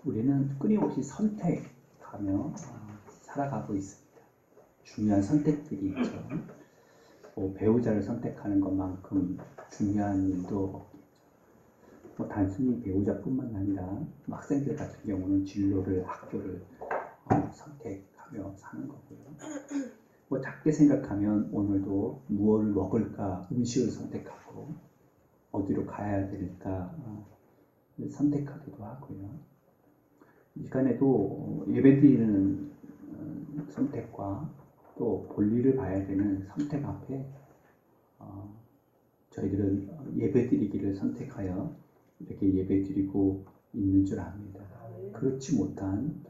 우리는 끊임없이 선택하며 살아가고 있습니다. 중요한 선택들이 있죠. 배우자를 선택하는 것만큼 중요한 일도 없겠죠. 단순히 배우자뿐만 아니라 학생들 같은 경우는 진로를, 학교를 선택하며 사는 거고요. 작게 생각하면 오늘도 무엇을 먹을까 음식을 선택하고 어디로 가야 될까 선택하기도 하고요. 이 시간에도 예배드리는 선택과 또 볼일을 봐야 되는 선택 앞에 저희들은 예배드리기를 선택하여 이렇게 예배드리고 있는 줄 압니다. 그렇지 못한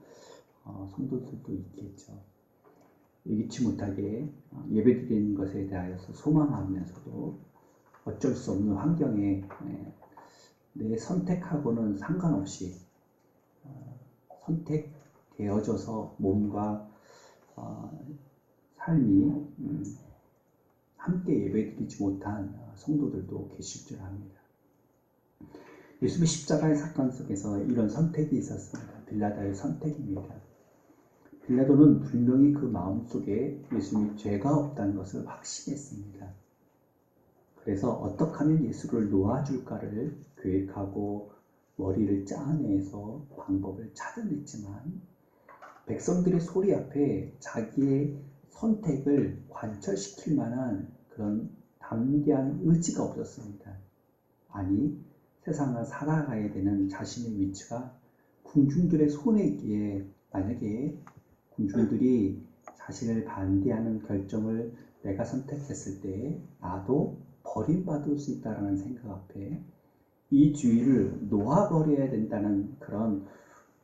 성도들도 있겠죠. 예기치 못하게 예배드리는 것에 대하여서 소망하면서도 어쩔 수 없는 환경에 내 선택하고는 상관없이 선택되어져서 몸과 삶이 함께 예배드리지 못한 성도들도 계실 줄 압니다. 예수님의 십자가의 사건 속에서 이런 선택이 있었습니다. 빌라도의 선택입니다. 빌라도는 분명히 그 마음속에 예수님이 죄가 없다는 것을 확신했습니다. 그래서 어떻게 하면 예수를 놓아줄까를 계획하고 머리를 짜내서 방법을 찾아냈지만 백성들의 소리 앞에 자기의 선택을 관철시킬 만한 그런 담대한 의지가 없었습니다. 아니, 세상을 살아가야 되는 자신의 위치가 군중들의 손에 있기에 만약에 군중들이 자신을 반대하는 결정을 내가 선택했을 때 나도 버림받을 수 있다는 생각 앞에 이 주의를 놓아버려야 된다는 그런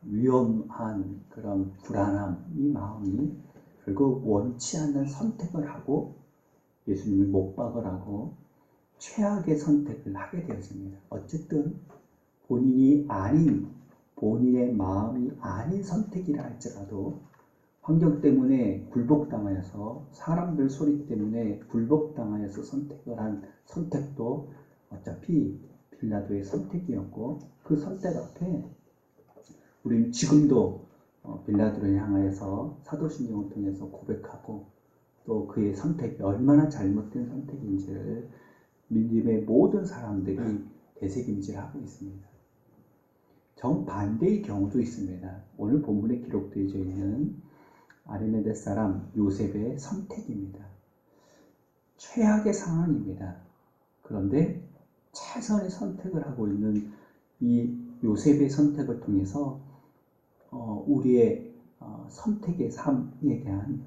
위험한 그런 불안함, 이 마음이 결국 원치 않는 선택을 하고 예수님을 못 박으라고 최악의 선택을 하게 되었습니다. 어쨌든 본인이 아닌, 본인의 마음이 아닌 선택이라 할지라도 환경 때문에 굴복당하여서 사람들 소리 때문에 굴복당하여서 선택을 한 선택도 어차피 빌라도의 선택이었고 그 선택 앞에 우리는 지금도 빌라도를 향하여서 사도신경을 통해서 고백하고 또 그의 선택이 얼마나 잘못된 선택인지를 믿음의 모든 사람들이 되새김질하고 있습니다. 정반대의 경우도 있습니다. 오늘 본문에 기록되어 있는 아리마대 사람 요셉의 선택입니다. 최악의 상황입니다. 그런데 최선의 선택을 하고 있는 이 요셉의 선택을 통해서 우리의 선택의 삶에 대한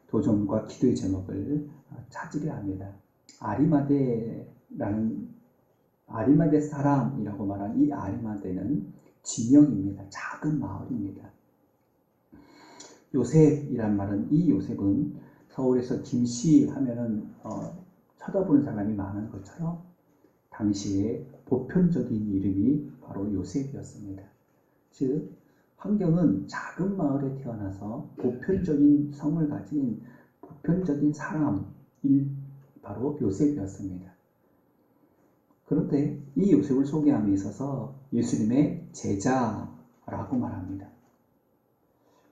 도전과 기도의 제목을 찾으려 합니다. 아리마대 사람이라고 말한 이 아리마대는 지명입니다. 작은 마을입니다. 요셉이란 말은 이 요셉은 서울에서 김씨 하면은 쳐다보는 사람이 많은 것처럼 당시에 보편적인 이름이 바로 요셉이었습니다. 즉 환경은 작은 마을에 태어나서 보편적인 성을 가진 보편적인 사람이 바로 요셉이었습니다. 그런데 이 요셉을 소개함에 있어서 예수님의 제자라고 말합니다.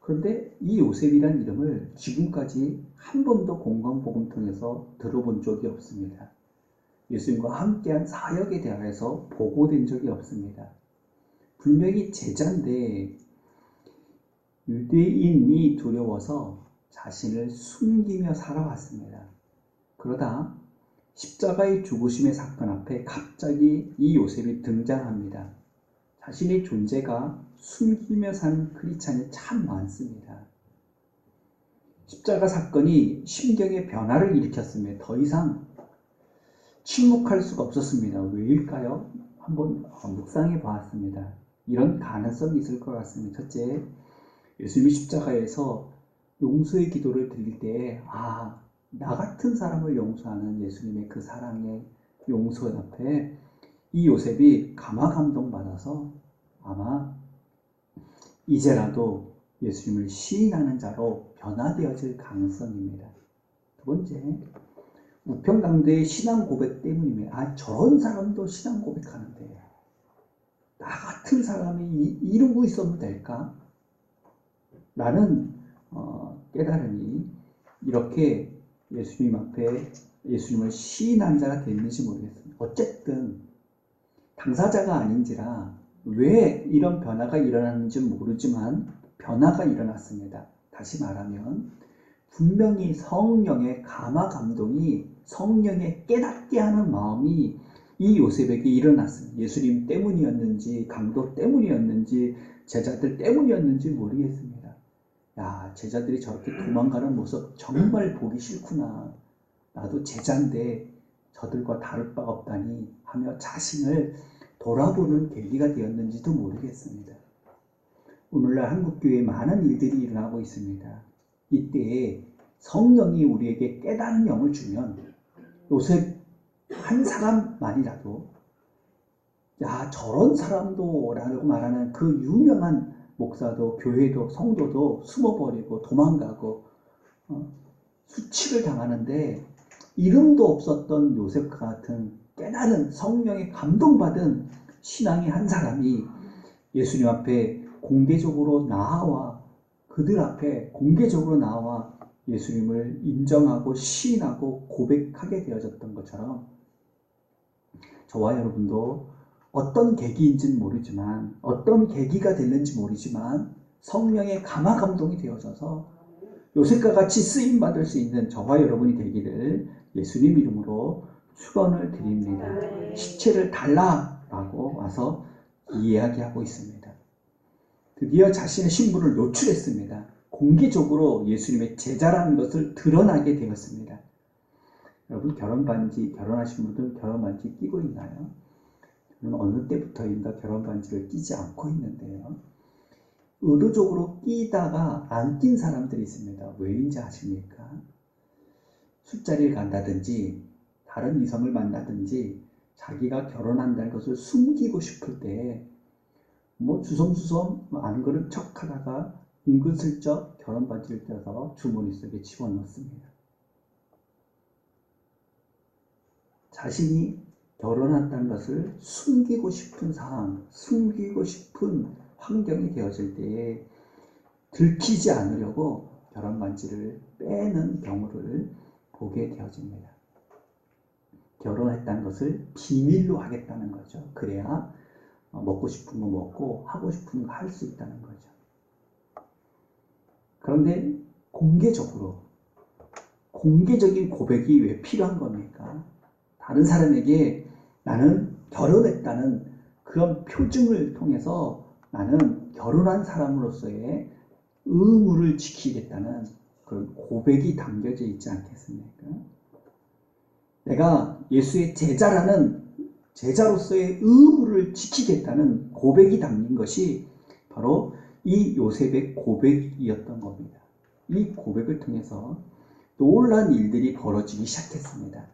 그런데 이 요셉이란 이름을 지금까지 한 번도 공관복음통에서 들어본 적이 없습니다. 예수님과 함께한 사역에 대하여서 보고된 적이 없습니다. 분명히 제자인데 유대인이 두려워서 자신을 숨기며 살아왔습니다. 그러다 십자가의 죽으심의 사건 앞에 갑자기 이 요셉이 등장합니다. 자신의 존재가 숨기며 사는 크리스찬이 참 많습니다. 십자가 사건이 심경의 변화를 일으켰습니다. 더 이상 침묵할 수가 없었습니다. 왜일까요? 한번 묵상해 보았습니다. 이런 가능성이 있을 것 같습니다. 첫째, 예수님이 십자가에서 용서의 기도를 드릴 때 나 같은 사람을 용서하는 예수님의 그 사랑의 용서 앞에 이 요셉이 감화감동받아서 아마 이제라도 예수님을 시인하는 자로 변화되어질 가능성입니다. 두 번째, 우평강대의 신앙 고백 때문입니다. 저런 사람도 신앙 고백하는데 나 같은 사람이 이러고 있어도 될까? 라는 깨달음이 이렇게 예수님 앞에 예수님을 시인한 자가 됐는지 모르겠습니다. 어쨌든 당사자가 아닌지라 왜 이런 변화가 일어났는지 모르지만 변화가 일어났습니다. 다시 말하면 분명히 성령의 감화 감동이, 성령의 깨닫게 하는 마음이 이 요셉에게 일어났습니다. 예수님 때문이었는지, 강도 때문이었는지, 제자들 때문이었는지 모르겠습니다. 야, 제자들이 저렇게 도망가는 모습 정말 보기 싫구나. 나도 제자인데 저들과 다를 바가 없다니 하며 자신을 돌아보는 계기가 되었는지도 모르겠습니다. 오늘날 한국교회에 많은 일들이 일어나고 있습니다. 이때에 성령이 우리에게 깨닫는 영을 주면 요셉 한 사람만이라도 야, 저런 사람도 라고 말하는 그 유명한 목사도 교회도 성도도 숨어버리고 도망가고 수치를 당하는데 이름도 없었던 요셉과 같은 깨달은 성령에 감동받은 신앙의 한 사람이 예수님 앞에 공개적으로 나와 그들 앞에 공개적으로 나와 예수님을 인정하고 시인하고 고백하게 되어졌던 것처럼 저와 여러분도 어떤 계기인지는 모르지만 어떤 계기가 됐는지 모르지만 성령의 감화 감동이 되어져서 요셉과 같이 쓰임받을 수 있는 저와 여러분이 되기를 예수님 이름으로 축원을 드립니다. 시체를 달라라고 와서 이야기하고 있습니다. 드디어 자신의 신분을 노출했습니다. 공개적으로 예수님의 제자라는 것을 드러나게 되었습니다. 여러분 결혼반지, 결혼하신 분들 결혼반지 끼고 있나요? 저는 어느 때부터인가 결혼반지를 끼지 않고 있는데요. 의도적으로 끼다가 안 낀 사람들이 있습니다. 왜인지 아십니까? 술자리를 간다든지 다른 이성을 만나든지 자기가 결혼한다는 것을 숨기고 싶을 때 주섬주섬 안 그런 척 하다가 은근슬쩍 결혼반지를 떼서 주머니 속에 집어넣습니다. 자신이 결혼한다는 것을 숨기고 싶은 상황, 숨기고 싶은 환경이 되어질 때에 들키지 않으려고 결혼반지를 빼는 경우를 보게 되어집니다. 결혼했다는 것을 비밀로 하겠다는 거죠. 그래야 먹고 싶은 거 먹고 하고 싶은 거 할 수 있다는 거죠. 그런데 공개적인 고백이 왜 필요한 겁니까? 다른 사람에게 나는 결혼했다는 그런 표징을 통해서 나는 결혼한 사람으로서의 의무를 지키겠다는 그런 고백이 담겨져 있지 않겠습니까? 내가 예수의 제자로서의 의무를 지키겠다는 고백이 담긴 것이 바로 이 요셉의 고백이었던 겁니다. 이 고백을 통해서 놀라운 일들이 벌어지기 시작했습니다.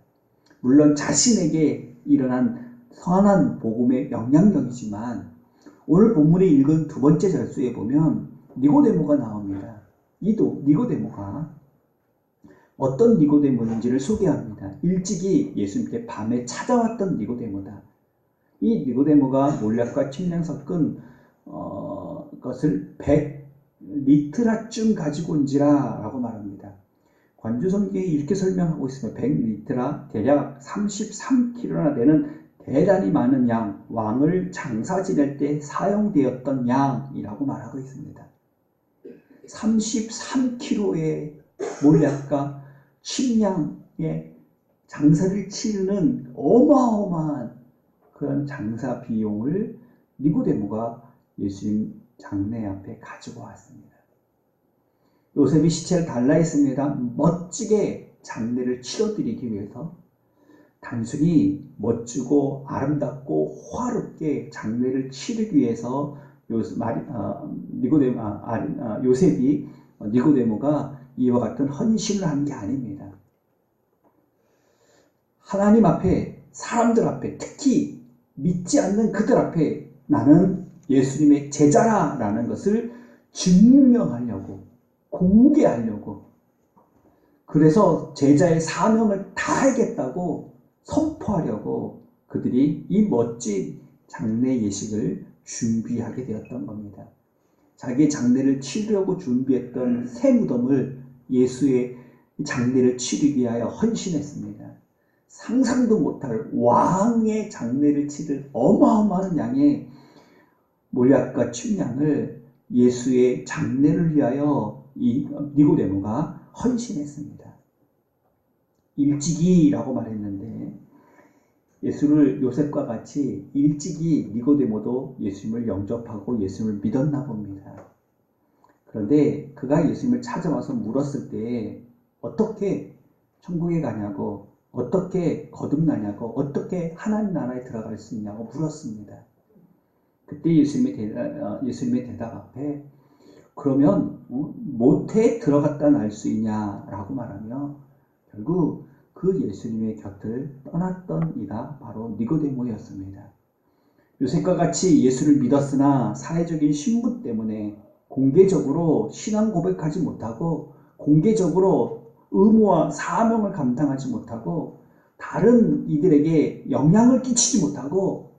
물론 자신에게 일어난 선한 복음의 영향력이지만 오늘 본문에 읽은 두 번째 절수에 보면 니고데모가 나옵니다. 니고데모가 어떤 니고데모인지를 소개합니다. 일찍이 예수님께 밤에 찾아왔던 니고데모다. 이 니고데모가 몰약과 침량 섞은 것을 100리트라쯤 가지고 온지라 라고 말합니다. 관주성경에 이렇게 설명하고 있습니다. 100리트라 대략 33kg나 되는 대단히 많은 양, 왕을 장사 지낼 때 사용되었던 양이라고 말하고 있습니다. 33kg의 몰약과 침량의 장사를 치르는 어마어마한 그런 장사 비용을 니고데모가 예수님 장례 앞에 가지고 왔습니다. 요셉이 시체를 달라 했습니다. 멋지게 장례를 치러드리기 위해서 단순히 멋지고 아름답고 화롭게 장례를 치르기 위해서 요셉이 니고데모가 이와 같은 헌신을 한 게 아닙니다. 하나님 앞에, 사람들 앞에, 특히 믿지 않는 그들 앞에 나는 예수님의 제자라라는 것을 증명하려고, 공개하려고, 그래서 제자의 사명을 다하겠다고 선포하려고 그들이 이 멋진 장례 예식을 준비하게 되었던 겁니다. 자기의 장례를 치르려고 준비했던 새 무덤을 예수의 장례를 치르기 위하여 헌신했습니다. 상상도 못할 왕의 장례를 치를 어마어마한 양의 몰약과 춘향을 예수의 장례를 위하여 이 니고데모가 헌신했습니다. 일찍이라고 말했는데 예수를 요셉과 같이 일찍이 니고데모도 예수님을 영접하고 예수님을 믿었나 봅니다. 그런데 그가 예수님을 찾아와서 물었을 때 어떻게 천국에 가냐고, 어떻게 거듭나냐고, 어떻게 하나님 나라에 들어갈 수 있냐고 물었습니다. 그때 예수님의 대답 앞에 그러면 모태에 들어갔다 날 수 있냐라고 말하며 결국 그 예수님의 곁을 떠났던 이가 바로 니고데모였습니다. 요셉과 같이 예수를 믿었으나 사회적인 신분 때문에 공개적으로 신앙 고백하지 못하고 공개적으로 의무와 사명을 감당하지 못하고 다른 이들에게 영향을 끼치지 못하고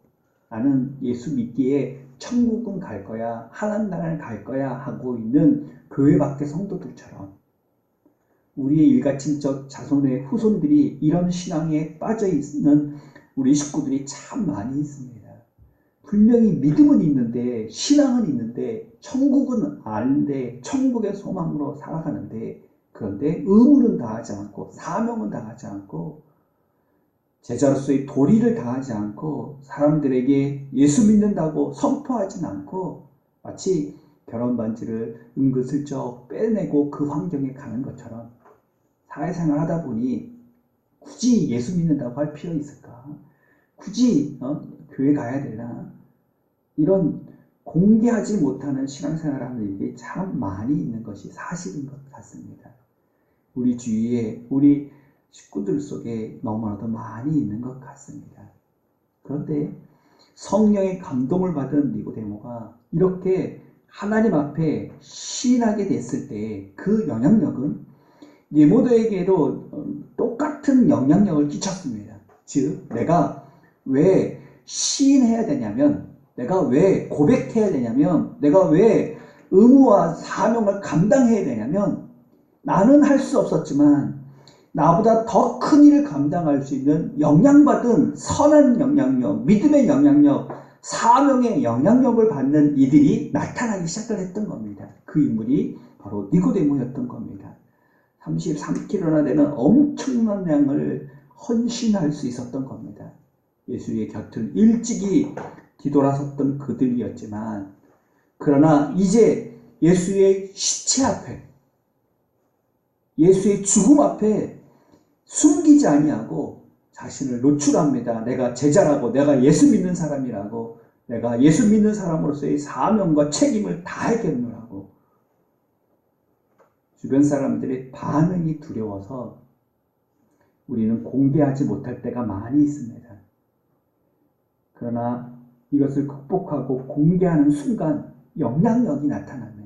나는 예수 믿기에 천국은 갈 거야, 하나님 나라를 갈 거야 하고 있는 교회 밖의 성도들처럼 우리의 일가친척 자손의 후손들이 이런 신앙에 빠져 있는 우리 식구들이 참 많이 있습니다. 분명히 믿음은 있는데 신앙은 있는데 천국은 아는데 천국의 소망으로 살아가는데 그런데 의무는 다하지 않고 사명은 다하지 않고 제자로서의 도리를 다하지 않고 사람들에게 예수 믿는다고 선포하진 않고 마치 결혼 반지를 은근슬쩍 빼내고 그 환경에 가는 것처럼 사회생활 하다 보니 굳이 예수 믿는다고 할 필요 있을까? 굳이 교회 가야 되나? 이런 공개하지 못하는 신앙생활을 하는 일이 참 많이 있는 것이 사실인 것 같습니다. 우리 주위에 우리 식구들 속에 너무나도 많이 있는 것 같습니다. 그런데 성령의 감동을 받은 니고데모가 이렇게 하나님 앞에 시인하게 됐을 때 그 영향력은 니고데모에게도 똑같은 영향력을 끼쳤습니다. 즉 내가 왜 시인해야 되냐면 내가 왜 고백해야 되냐면 내가 왜 의무와 사명을 감당해야 되냐면 나는 할 수 없었지만 나보다 더 큰 일을 감당할 수 있는 영향받은 선한 영향력, 믿음의 영향력, 사명의 영향력을 받는 이들이 나타나기 시작을 했던 겁니다. 그 인물이 바로 니고데모였던 겁니다. 33kg나 되는 엄청난 양을 헌신할 수 있었던 겁니다. 예수의 곁을 일찍이 뒤돌아섰던 그들이었지만 그러나 이제 예수의 시체 앞에 예수의 죽음 앞에 숨기지 아니하고 자신을 노출합니다. 내가 제자라고 내가 예수 믿는 사람이라고 내가 예수 믿는 사람으로서의 사명과 책임을 다하겠노라고 주변 사람들의 반응이 두려워서 우리는 공개하지 못할 때가 많이 있습니다. 그러나 이것을 극복하고 공개하는 순간 영향력이 나타납니다.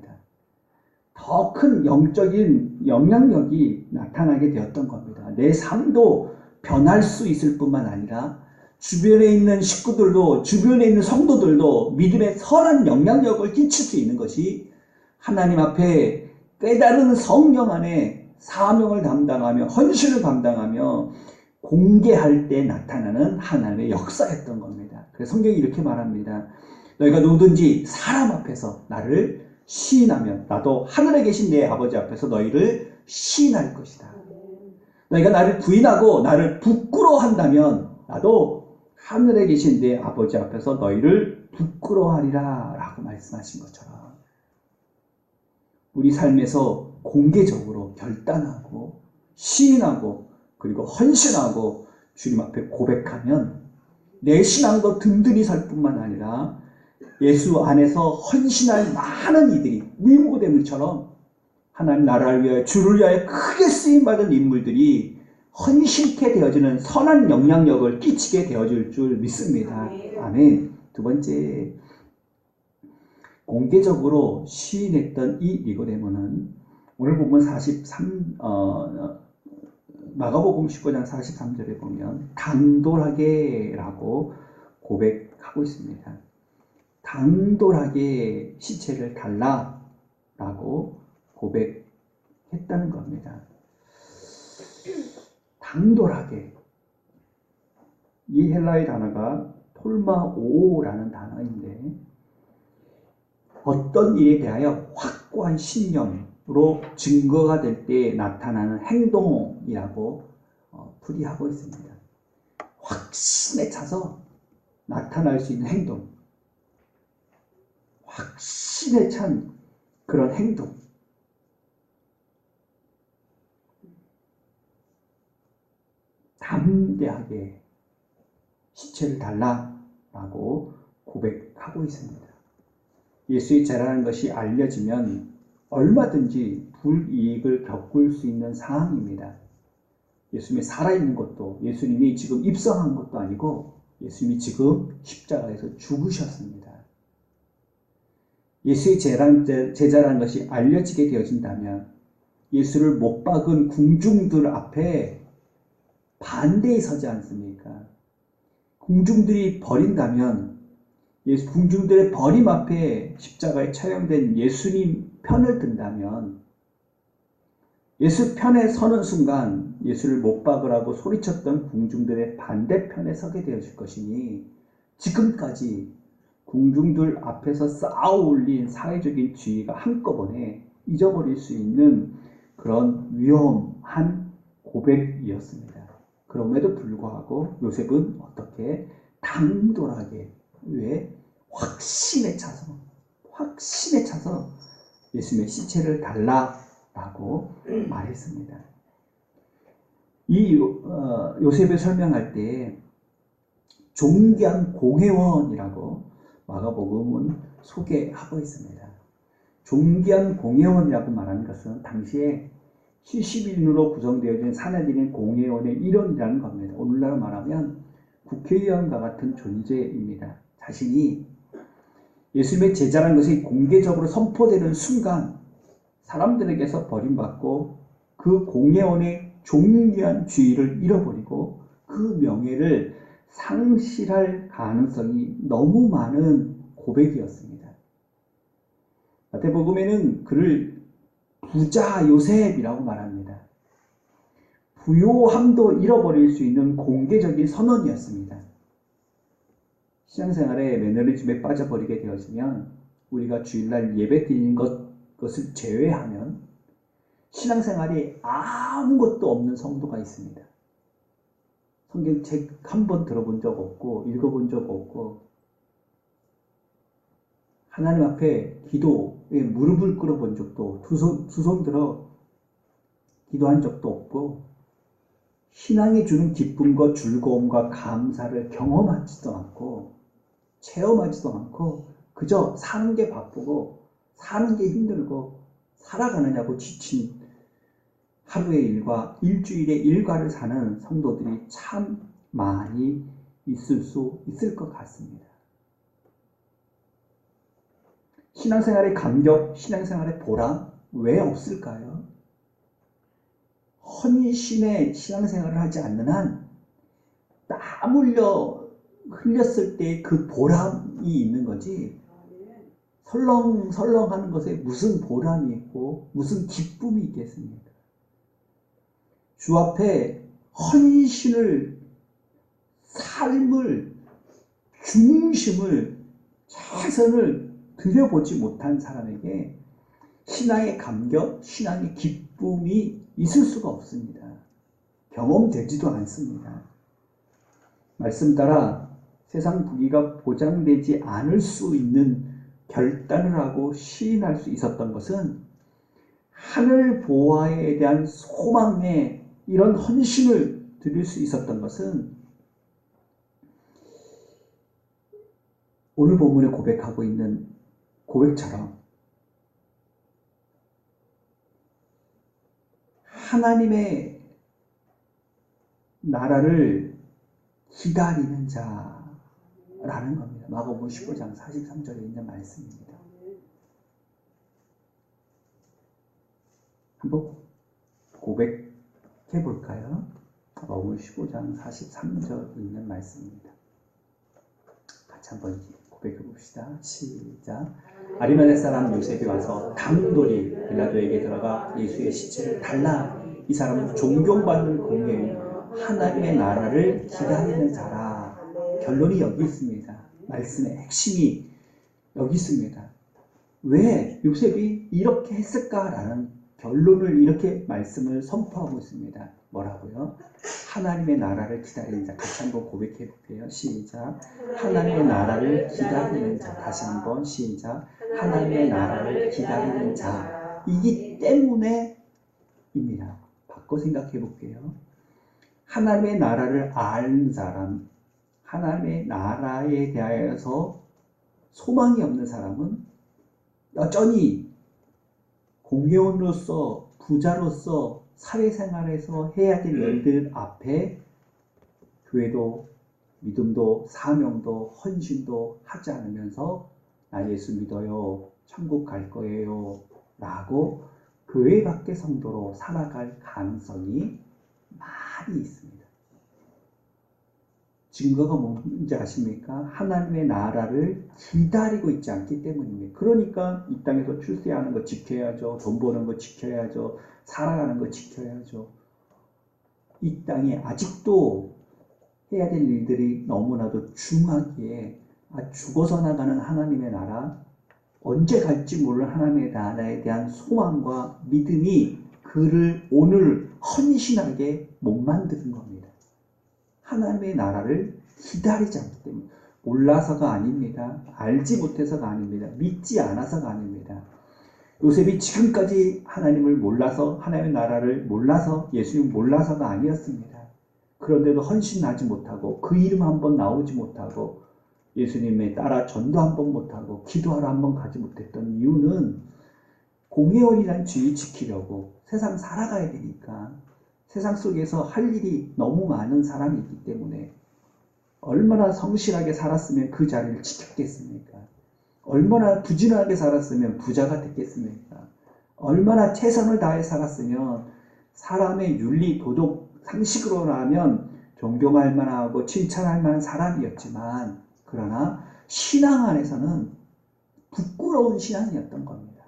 더 큰 영적인 영향력이 나타나게 되었던 겁니다. 내 삶도 변할 수 있을 뿐만 아니라 주변에 있는 식구들도 주변에 있는 성도들도 믿음의 선한 영향력을 끼칠 수 있는 것이 하나님 앞에 깨달은 성령 안에 사명을 담당하며 헌신을 감당하며 공개할 때 나타나는 하나님의 역사였던 겁니다. 그래서 성경이 이렇게 말합니다. 너희가 누구든지 사람 앞에서 나를 시인하면 나도 하늘에 계신 내 아버지 앞에서 너희를 시인할 것이다. 너희가 나를 부인하고 나를 부끄러워한다면 나도 하늘에 계신 내 아버지 앞에서 너희를 부끄러워하리라 라고 말씀하신 것처럼 우리 삶에서 공개적으로 결단하고 시인하고 그리고 헌신하고 주님 앞에 고백하면 내 신앙도 든든히 설 뿐만 아니라 예수 안에서 헌신할 많은 이들이 니고데모처럼 하나님 나라를 위하여 주를 위하여 크게 쓰임받은 인물들이 헌신케 되어지는 선한 영향력을 끼치게 되어질 줄 믿습니다. 아멘. 두 번째, 공개적으로 시인했던 이 니고데모는 오늘 보면 마가복음 19장 43절에 보면 당돌하게 라고 고백하고 있습니다. 당돌하게 시체를 달라라고 고백했다는 겁니다. 당돌하게. 이 헬라의 단어가 톨마오라는 단어인데 어떤 일에 대하여 확고한 신념으로 증거가 될 때 나타나는 행동이라고 풀이하고 있습니다. 확신에 차서 나타날 수 있는 행동, 확신에 찬 그런 행동. 담대하게 시체를 달라라고 고백하고 있습니다. 예수의 재라는 것이 알려지면 얼마든지 불이익을 겪을 수 있는 상황입니다. 예수님이 살아있는 것도, 예수님이 지금 입성한 것도 아니고 예수님이 지금 십자가에서 죽으셨습니다. 예수의 제자라는 것이 알려지게 되어진다면 예수를 못 박은 군중들 앞에 반대에 서지 않습니까? 군중들이 버린다면 군중들의 버림 앞에 십자가에 처형된 예수님 편을 든다면 예수 편에 서는 순간 예수를 못 박으라고 소리쳤던 군중들의 반대편에 서게 되어질 것이니 지금까지 군중들 앞에서 쌓아 올린 사회적인 지위가 한꺼번에 잊어버릴 수 있는 그런 위험한 고백이었습니다. 그럼에도 불구하고 요셉은 어떻게 당돌하게 왜 확신에 차서 예수님의 시체를 달라라고 말했습니다. 이 요셉을 설명할 때 존귀한 공회원이라고 마가복음은 소개하고 있습니다. 존귀한 공회원이라고 말하는 것은 당시에 70인으로 구성되어진 사내들인 공회원의 일원이라는 겁니다. 오늘날로 말하면 국회의원과 같은 존재입니다. 자신이 예수님의 제자라는 것이 공개적으로 선포되는 순간 사람들에게서 버림받고 그 공회원의 존귀한 지위를 잃어버리고 그 명예를 상실할 가능성이 너무 많은 고백이었습니다. 마태복음에는 그를 부자 요셉이라고 말합니다. 부요함도 잃어버릴 수 있는 공개적인 선언이었습니다. 신앙생활에 매너리즘에 빠져버리게 되어지면 우리가 주일날 예배 드리는 것을 제외하면 신앙생활이 아무것도 없는 성도가 있습니다. 성경책 한 번 들어본 적 없고 읽어본 적 없고 하나님 앞에 기도에 무릎을 꿇어본 적도 두 손 들어 기도한 적도 없고 신앙이 주는 기쁨과 즐거움과 감사를 경험하지도 않고 체험하지도 않고 그저 사는 게 바쁘고 사는 게 힘들고 살아가느냐고 지친 하루의 일과 일주일의 일과를 사는 성도들이 참 많이 있을 것 같습니다. 신앙생활의 감격, 신앙생활의 보람 왜 없을까요? 헌신의 신앙생활을 하지 않는 한 땀 흘렸을 때 그 보람이 있는 거지 설렁설렁 하는 것에 무슨 보람이 있고 무슨 기쁨이 있겠습니까? 주 앞에 헌신을, 삶을, 중심을, 최선을 들여보지 못한 사람에게 신앙의 감격, 신앙의 기쁨이 있을 수가 없습니다. 경험되지도 않습니다. 말씀 따라 세상 부귀가 보장되지 않을 수 있는 결단을 하고 시인할 수 있었던 것은 하늘 보화에 대한 소망에 이런 헌신을 드릴 수 있었던 것은 오늘 본문에 고백하고 있는 고백처럼 하나님의 나라를 기다리는 자라는 겁니다. 마가복음 15장 43절에 있는 말씀입니다. 한번 고백해 볼까요? 마가복음 15장 43절에 있는 말씀입니다. 같이 한번 읽고 고백해 봅시다. 시작. 아리마대 사람 요셉이 와서 당돌이 빌라도에게 들어가 예수의 시체를 달라. 이 사람은 존경받는 공예인 하나님의 나라를 기다리는 자라. 결론이 여기 있습니다. 말씀의 핵심이 여기 있습니다. 왜 요셉이 이렇게 했을까라는 결론을 이렇게 말씀을 선포하고 있습니다. 뭐라고요? 하나님의 나라를 기다리는 자. 같이 한번 고백해 볼게요. 시작. 하나님의 나라를 기다리는 자. 다시 한번 시작. 하나님의 나라를 기다리는 자. 이기 때문에입니다. 바꿔 생각해 볼게요. 하나님의 나라를 아는 사람, 하나님의 나라에 대하여서 소망이 없는 사람은 여전히 공회원으로서, 부자로서 사회생활에서 해야 될 일들 앞에 교회도, 믿음도, 사명도, 헌신도 하지 않으면서 나 예수 믿어요, 천국 갈 거예요 라고 교회 밖의 성도로 살아갈 가능성이 많이 있습니다. 증거가 뭔지 아십니까? 하나님의 나라를 기다리고 있지 않기 때문입니다. 그러니까 이 땅에서 출세하는 거 지켜야죠. 돈 버는 거 지켜야죠. 살아가는 거 지켜야죠. 이 땅에 아직도 해야 될 일들이 너무나도 중하기에 죽어서 나가는 하나님의 나라, 언제 갈지 모를 하나님의 나라에 대한 소망과 믿음이 그를 오늘 헌신하게 못 만드는 겁니다. 하나님의 나라를 기다리지 않기 때문에. 몰라서가 아닙니다. 알지 못해서가 아닙니다. 믿지 않아서가 아닙니다. 요셉이 지금까지 하나님을 몰라서, 하나님의 나라를 몰라서, 예수님 몰라서가 아니었습니다. 그런데도 헌신하지 못하고, 그 이름 한번 나오지 못하고, 예수님에 따라 전도 한번 못하고, 기도하러 한번 가지 못했던 이유는 공회원이라는 주의 지키려고 세상 살아가야 되니까, 세상 속에서 할 일이 너무 많은 사람이 있기 때문에 얼마나 성실하게 살았으면 그 자리를 지켰겠습니까? 얼마나 부지런하게 살았으면 부자가 됐겠습니까? 얼마나 최선을 다해 살았으면 사람의 윤리, 도덕, 상식으로라면 존경할 만하고 칭찬할 만한 사람이었지만, 그러나 신앙 안에서는 부끄러운 신앙이었던 겁니다.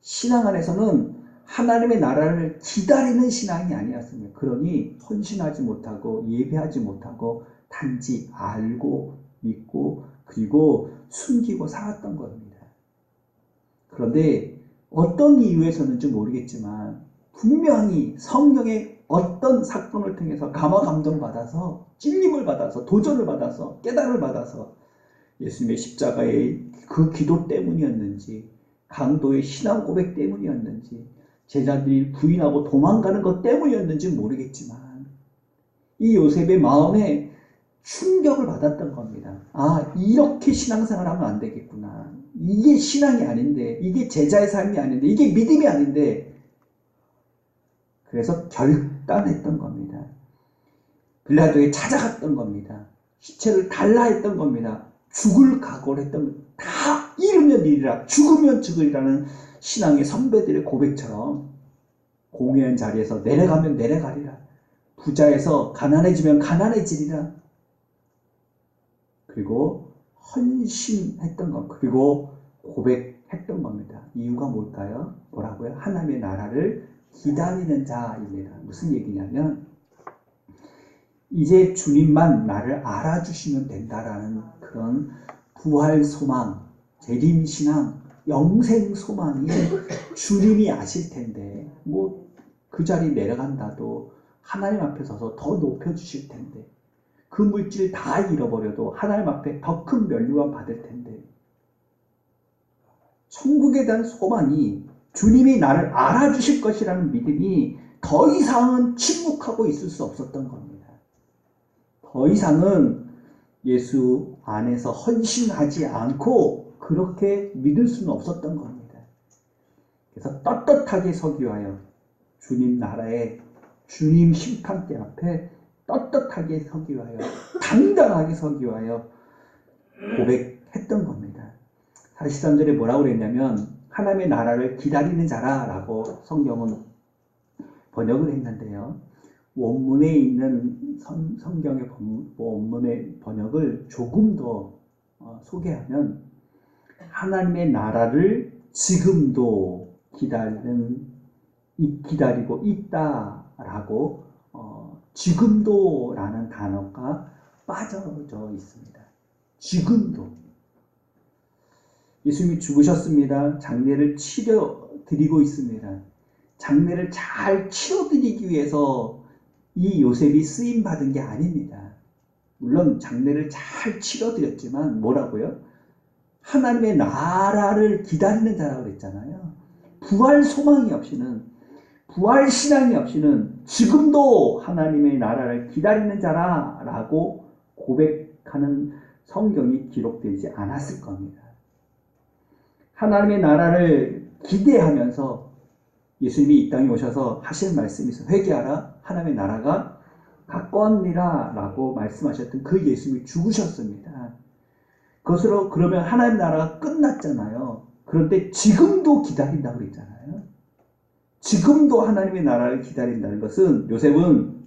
신앙 안에서는 하나님의 나라를 기다리는 신앙이 아니었습니다. 그러니 헌신하지 못하고 예배하지 못하고 단지 알고 믿고 그리고 숨기고 살았던 겁니다. 그런데 어떤 이유에서는지 모르겠지만 분명히 성령의 어떤 사건을 통해서 감화 감동받아서 찔림을 받아서 도전을 받아서 깨달음을 받아서 예수님의 십자가의 그 기도 때문이었는지, 강도의 신앙 고백 때문이었는지, 제자들이 부인하고 도망가는 것 때문이었는지 모르겠지만 이 요셉의 마음에 충격을 받았던 겁니다. 이렇게 신앙생활하면 안 되겠구나. 이게 신앙이 아닌데, 이게 제자의 삶이 아닌데, 이게 믿음이 아닌데. 그래서 결단했던 겁니다. 빌라도에 찾아갔던 겁니다. 시체를 달라 했던 겁니다. 죽을 각오를 했던 겁니다. 다 잃으면 잃으라, 죽으면 죽으리라는 신앙의 선배들의 고백처럼 공회한 자리에서 내려가면 내려가리라, 부자에서 가난해지면 가난해지리라. 그리고 헌신했던 것, 그리고 고백했던 겁니다. 이유가 뭘까요? 뭐라고요? 하나님의 나라를 기다리는 자입니다. 무슨 얘기냐면 이제 주님만 나를 알아주시면 된다라는 그런 부활 소망, 재림 신앙, 영생 소망이 주님이 아실 텐데, 그 자리 내려간다도 하나님 앞에 서서 더 높여주실 텐데, 그 물질 다 잃어버려도 하나님 앞에 더 큰 면류관 받을 텐데, 천국에 대한 소망이, 주님이 나를 알아주실 것이라는 믿음이 더 이상은 침묵하고 있을 수 없었던 겁니다. 더 이상은 예수 안에서 헌신하지 않고 그렇게 믿을 수는 없었던 겁니다. 그래서 떳떳하게 서기 위하여 주님 나라에, 주님 심판대 앞에 떳떳하게 서기 위하여, 당당하게 서기 위하여 고백했던 겁니다. 43절에 뭐라고 그랬냐면 하나님의 나라를 기다리는 자라라고 성경은 번역을 했는데요. 원문에 있는 성경의 원문의 번역을 조금 더 소개하면 하나님의 나라를 지금도 기다리고 있다라고 지금도라는 단어가 빠져져 있습니다. 지금도. 예수님이 죽으셨습니다. 장례를 치러드리고 있습니다. 장례를 잘 치러드리기 위해서 이 요셉이 쓰임받은 게 아닙니다. 물론 장례를 잘 치러드렸지만 뭐라고요? 하나님의 나라를 기다리는 자라고 그랬잖아요. 부활 소망이 없이는, 부활 신앙이 없이는 지금도 하나님의 나라를 기다리는 자라라고 고백하는 성경이 기록되지 않았을 겁니다. 하나님의 나라를 기대하면서 예수님이 이 땅에 오셔서 하신 말씀이 있어요. 회개하라, 하나님의 나라가 가까웠니라 라고 말씀하셨던 그 예수님이 죽으셨습니다. 그것으로 그러면 하나님 나라가 끝났잖아요. 그런데 지금도 기다린다고 그랬잖아요. 지금도 하나님의 나라를 기다린다는 것은 요셉은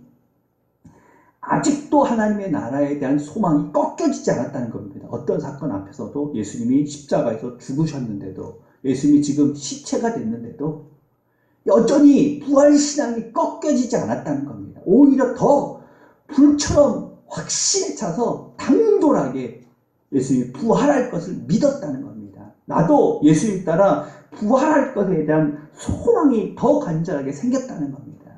아직도 하나님의 나라에 대한 소망이 꺾여지지 않았다는 겁니다. 어떤 사건 앞에서도 예수님이 십자가에서 죽으셨는데도, 예수님이 지금 시체가 됐는데도 여전히 부활신앙이 꺾여지지 않았다는 겁니다. 오히려 더 불처럼 확신에 차서 당돌하게 예수님이 부활할 것을 믿었다는 겁니다. 나도 예수님 따라 부활할 것에 대한 소망이 더 간절하게 생겼다는 겁니다.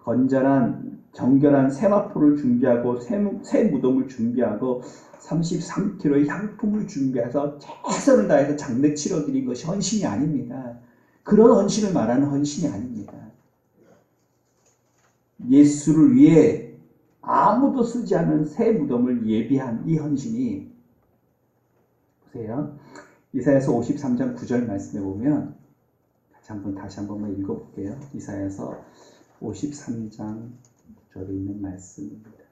건전한 정결한 세마포를 준비하고 새 무덤을 준비하고 33kg의 향품을 준비해서 최선을 다해서 장례 치러드린 것이 헌신이 아닙니다. 그런 헌신을 말하는 헌신이 아닙니다. 예수를 위해 아무도 쓰지 않은 새 무덤을 예비한 이 헌신이, 보세요. 이사야서 53장 9절 말씀에 보면 다시 한번 읽어볼게요. 이사야서 53장 9절에 있는 말씀입니다.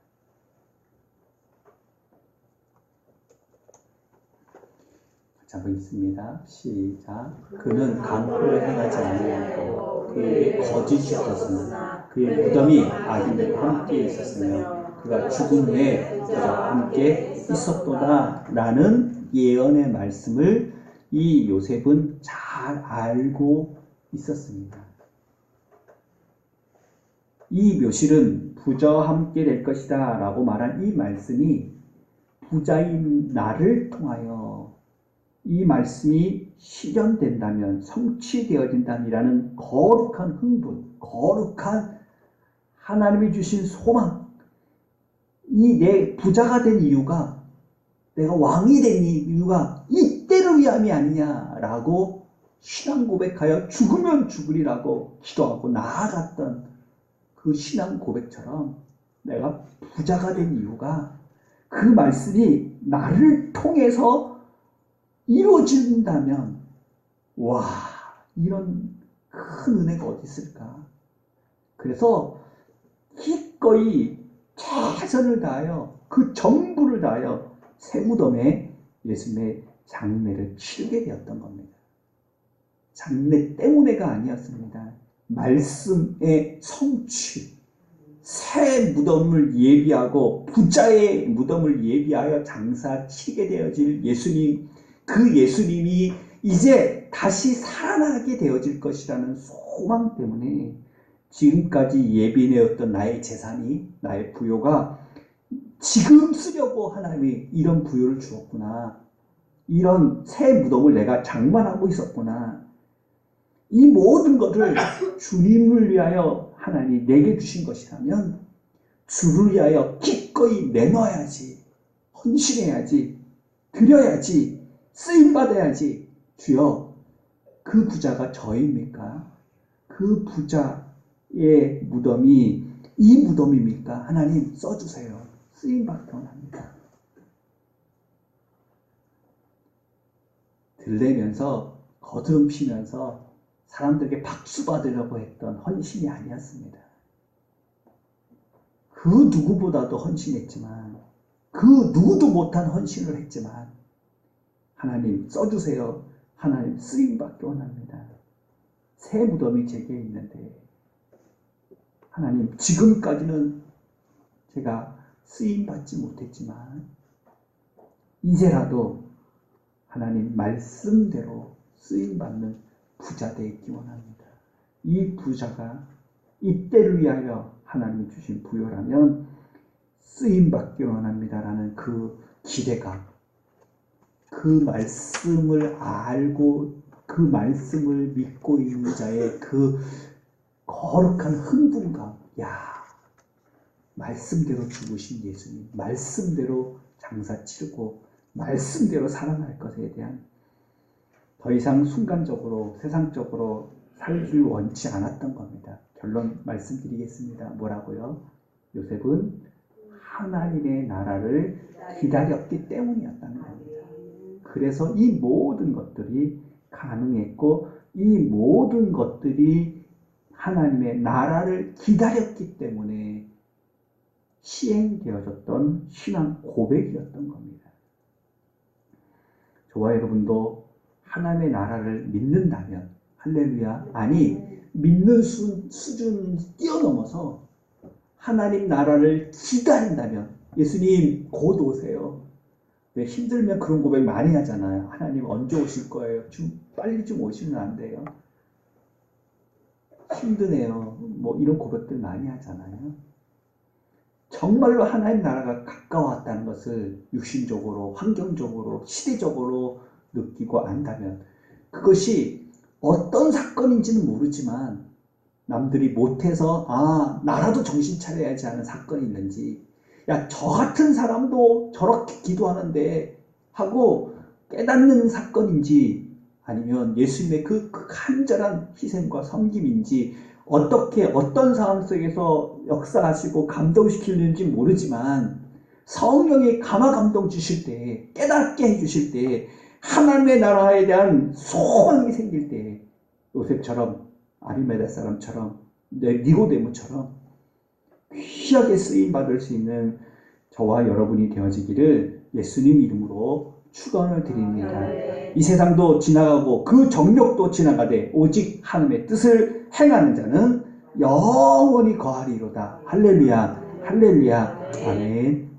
한번 있습니다. 시작. 그는 강포를 행하지 아니하고 그에게 거짓이 없었으나 그의 무덤이 악인들과 함께 있었으며 그가 죽은 후에 그와 함께 있었도다 라는 예언의 말씀을 이 요셉은 잘 알고 있었습니다. 이 묘실은 부자와 함께 될 것이다 라고 말한 이 말씀이 부자인 나를 통하여 이 말씀이 실현된다면, 성취되어진다라는 거룩한 흥분, 거룩한 하나님이 주신 소망, 이 내 부자가 된 이유가, 내가 왕이 된 이유가 이때를 위함이 아니냐라고 신앙 고백하여 죽으면 죽으리라고 기도하고 나아갔던 그 신앙 고백처럼 내가 부자가 된 이유가 그 말씀이 나를 통해서 이루어진다면, 와, 이런 큰 은혜가 어디 있을까? 그래서 기꺼이 최선을 다하여 그 전부를 다하여 새 무덤에 예수님의 장례를 치르게 되었던 겁니다. 장례 때문에가 아니었습니다. 말씀의 성취, 새 무덤을 예비하고 부자의 무덤을 예비하여 장사 치게 되어질 예수님, 그 예수님이 이제 다시 살아나게 되어질 것이라는 소망 때문에 지금까지 예비내었던 나의 재산이, 나의 부요가 지금 쓰려고 하나님이 이런 부요를 주었구나. 이런 새 무덤을 내가 장만하고 있었구나. 이 모든 것을 주님을 위하여 하나님이 내게 주신 것이라면 주를 위하여 기꺼이 내놔야지, 헌신해야지, 드려야지, 쓰임받아야지. 주여, 그 부자가 저입니까? 그 부자의 무덤이 이 무덤입니까? 하나님 써주세요. 쓰임받기 원합니다. 들레면서 거드름 피면서 사람들에게 박수 받으려고 했던 헌신이 아니었습니다. 그 누구보다도 헌신했지만, 그 누구도 못한 헌신을 했지만, 하나님 써주세요. 하나님 쓰임받기 원합니다. 새 무덤이 제게 있는데 하나님 지금까지는 제가 쓰임받지 못했지만 이제라도 하나님 말씀대로 쓰임받는 부자 되기 원합니다. 이 부자가 이때를 위하여 하나님이 주신 부여라면 쓰임받기 원합니다라는 그 기대감, 그 말씀을 알고 그 말씀을 믿고 있는 자의 그 거룩한 흥분감, 말씀대로 죽으신 예수님, 말씀대로 장사 치르고 말씀대로 살아날 것에 대한 더 이상 순간적으로 세상적으로 살길 원치 않았던 겁니다. 결론 말씀드리겠습니다. 뭐라고요? 요셉은 하나님의 나라를 기다렸기 때문이었다는 겁니다. 그래서 이 모든 것들이 가능했고 이 모든 것들이 하나님의 나라를 기다렸기 때문에 시행되어졌던 신앙 고백이었던 겁니다. 저와 여러분도 하나님의 나라를 믿는다면, 할렐루야, 아니 믿는 수준 뛰어넘어서 하나님 나라를 기다린다면, 예수님 곧 오세요. 왜 힘들면 그런 고백 많이 하잖아요. 하나님 언제 오실 거예요? 빨리 좀 오시면 안 돼요? 힘드네요. 뭐 이런 고백들 많이 하잖아요. 정말로 하나님 나라가 가까웠다는 것을 육신적으로, 환경적으로, 시대적으로 느끼고 안다면 그것이 어떤 사건인지는 모르지만 남들이 못해서 나라도 정신 차려야지 하는 사건이 있는지, 저 같은 사람도 저렇게 기도하는데 하고 깨닫는 사건인지, 아니면 예수님의 그 간절한 희생과 섬김인지, 어떻게 어떤 상황 속에서 역사하시고 감동시키는지 모르지만 성령이 감화 감동 주실 때, 깨닫게 해주실 때, 하나님의 나라에 대한 소망이 생길 때 요셉처럼, 아리마다 사람처럼, 니고데모처럼 귀하게 쓰임받을 수 있는 저와 여러분이 되어지기를 예수님 이름으로 축원을 드립니다. 이 세상도 지나가고 그 정욕도 지나가되 오직 하나님의 뜻을 행하는 자는 영원히 거하리로다. 할렐루야, 할렐루야, 아멘.